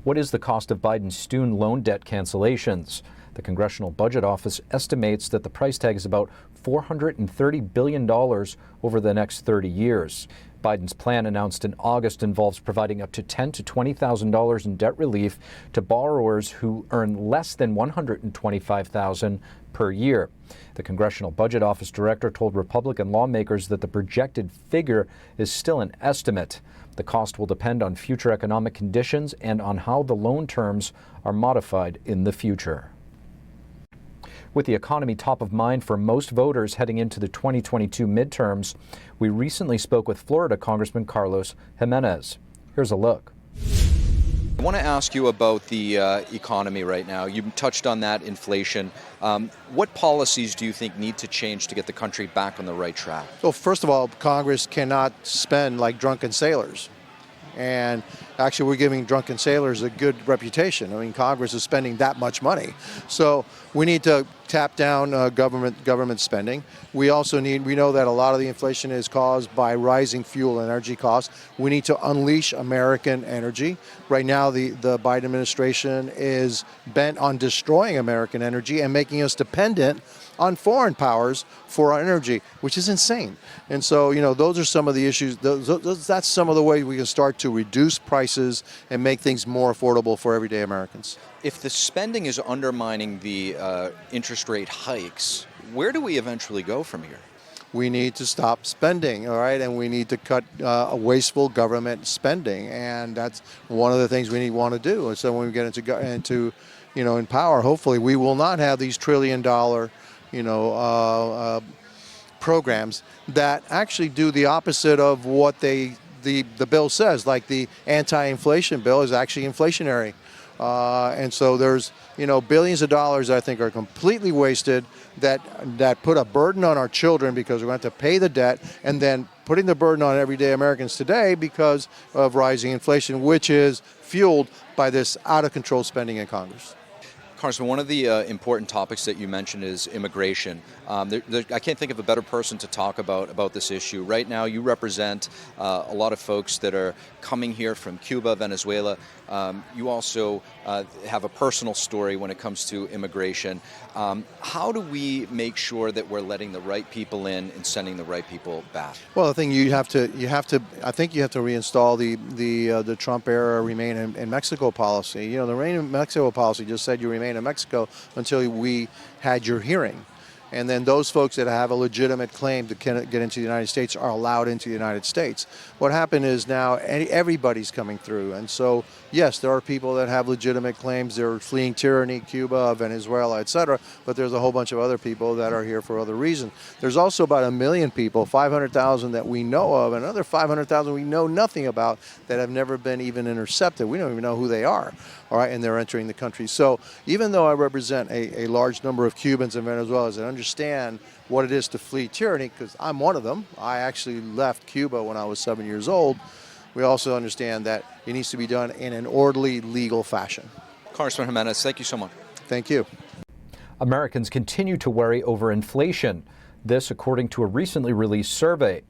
What is the cost of Biden's student loan debt cancellations? The Congressional Budget Office estimates that the price tag is about $430 billion over the next 30 years. Biden's plan, announced in August, involves providing up to $10,000 to $20,000 in debt relief to borrowers who earn less than $125,000 per year. The Congressional Budget Office director told Republican lawmakers that the projected figure is still an estimate. The cost will depend on future economic conditions and on how the loan terms are modified in the future. With the economy top of mind for most voters heading into the 2022 midterms, we recently spoke with Florida Congressman Carlos Jimenez. Here's a look. I want to ask you about the economy right now. You touched on that, inflation. What policies do you think need to change to get the country back on the right track? Well, first of all, Congress cannot spend like drunken sailors. And actually, we're giving drunken sailors a good reputation. I mean, Congress is spending that much money. So we need to tap down government spending. We know that a lot of the inflation is caused by rising fuel and energy costs. We need to unleash American energy. Right now, the Biden administration is bent on destroying American energy and making us dependent on foreign powers for our energy, which is insane. And so, those are some of the issues. That's some of the ways we can start to reduce prices and make things more affordable for everyday Americans. If the spending is undermining the interest rate hikes, where do we eventually go from here? We need to stop spending, all right, and we need to cut wasteful government spending, and that's one of the things we want to do. And so when we get into in power, hopefully we will not have these trillion-dollar programs that actually do the opposite of what the bill says. Like the anti-inflation bill is actually inflationary. And so there's, billions of dollars I think are completely wasted that put a burden on our children because we're going to have to pay the debt, and then putting the burden on everyday Americans today because of rising inflation, which is fueled by this out-of-control spending in Congress. Congressman, one of the important topics that you mentioned is immigration. I can't think of a better person to talk about this issue. Right now, you represent a lot of folks that are coming here from Cuba, Venezuela. You also have a personal story when it comes to immigration. How do we make sure that we're letting the right people in and sending the right people back? Well, I think you have to reinstall the Trump era Remain in Mexico policy. The Remain in Mexico policy just said you remain in Mexico until we had your hearing. And then those folks that have a legitimate claim to get into the United States are allowed into the United States. What happened is now everybody's coming through. And so, yes, there are people that have legitimate claims. They're fleeing tyranny, Cuba, Venezuela, et cetera. But there's a whole bunch of other people that are here for other reasons. There's also about 1 million people, 500,000 that we know of, and another 500,000 we know nothing about that have never been even intercepted. We don't even know who they are. All right, and they're entering the country. So even though I represent a large number of Cubans and Venezuelans and understand what it is to flee tyranny, because I'm one of them. I actually left Cuba when I was 7 years old. We also understand that it needs to be done in an orderly, legal fashion. Congressman Jimenez, thank you so much. Thank you. Americans continue to worry over inflation. This, according to a recently released survey.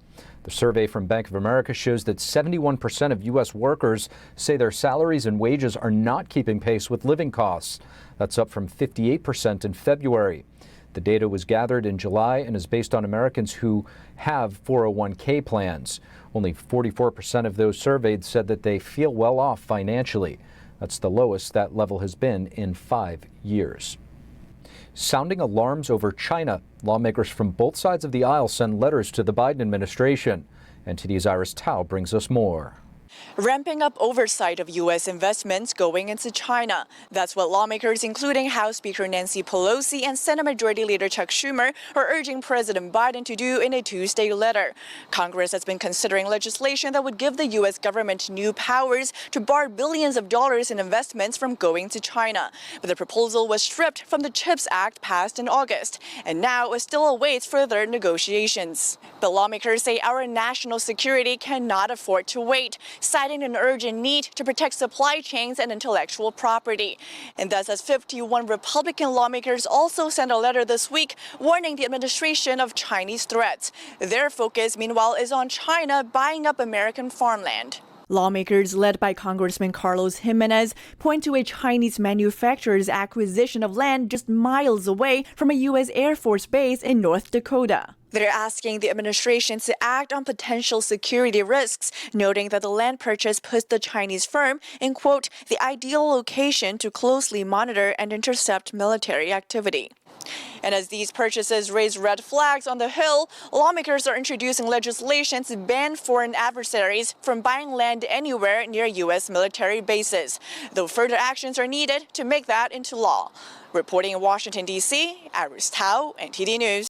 The survey from Bank of America shows that 71% of U.S. workers say their salaries and wages are not keeping pace with living costs. That's up from 58% in February. The data was gathered in July and is based on Americans who have 401k plans. Only 44% of those surveyed said that they feel well off financially. That's the lowest that level has been in 5 years. Sounding alarms over China, lawmakers from both sides of the aisle send letters to the Biden administration. NTD's Iris Tao brings us more. Ramping up oversight of U.S. investments going into China. That's what lawmakers, including House Speaker Nancy Pelosi and Senate Majority Leader Chuck Schumer, are urging President Biden to do in a Tuesday letter. Congress has been considering legislation that would give the U.S. government new powers to bar billions of dollars in investments from going to China. But the proposal was stripped from the CHIPS Act passed in August, and now it still awaits further negotiations. But lawmakers say our national security cannot afford to wait, citing an urgent need to protect supply chains and intellectual property. And thus, as 51 Republican lawmakers also sent a letter this week warning the administration of Chinese threats. Their focus, meanwhile, is on China buying up American farmland. Lawmakers led by Congressman Carlos Jimenez point to a Chinese manufacturer's acquisition of land just miles away from a U.S. Air Force base in North Dakota. They're asking the administration to act on potential security risks, noting that the land purchase puts the Chinese firm in, quote, the ideal location to closely monitor and intercept military activity. And as these purchases raise red flags on the Hill, lawmakers are introducing legislation to ban foreign adversaries from buying land anywhere near U.S. military bases, though further actions are needed to make that into law. Reporting in Washington, D.C., Iris Tao, NTD News.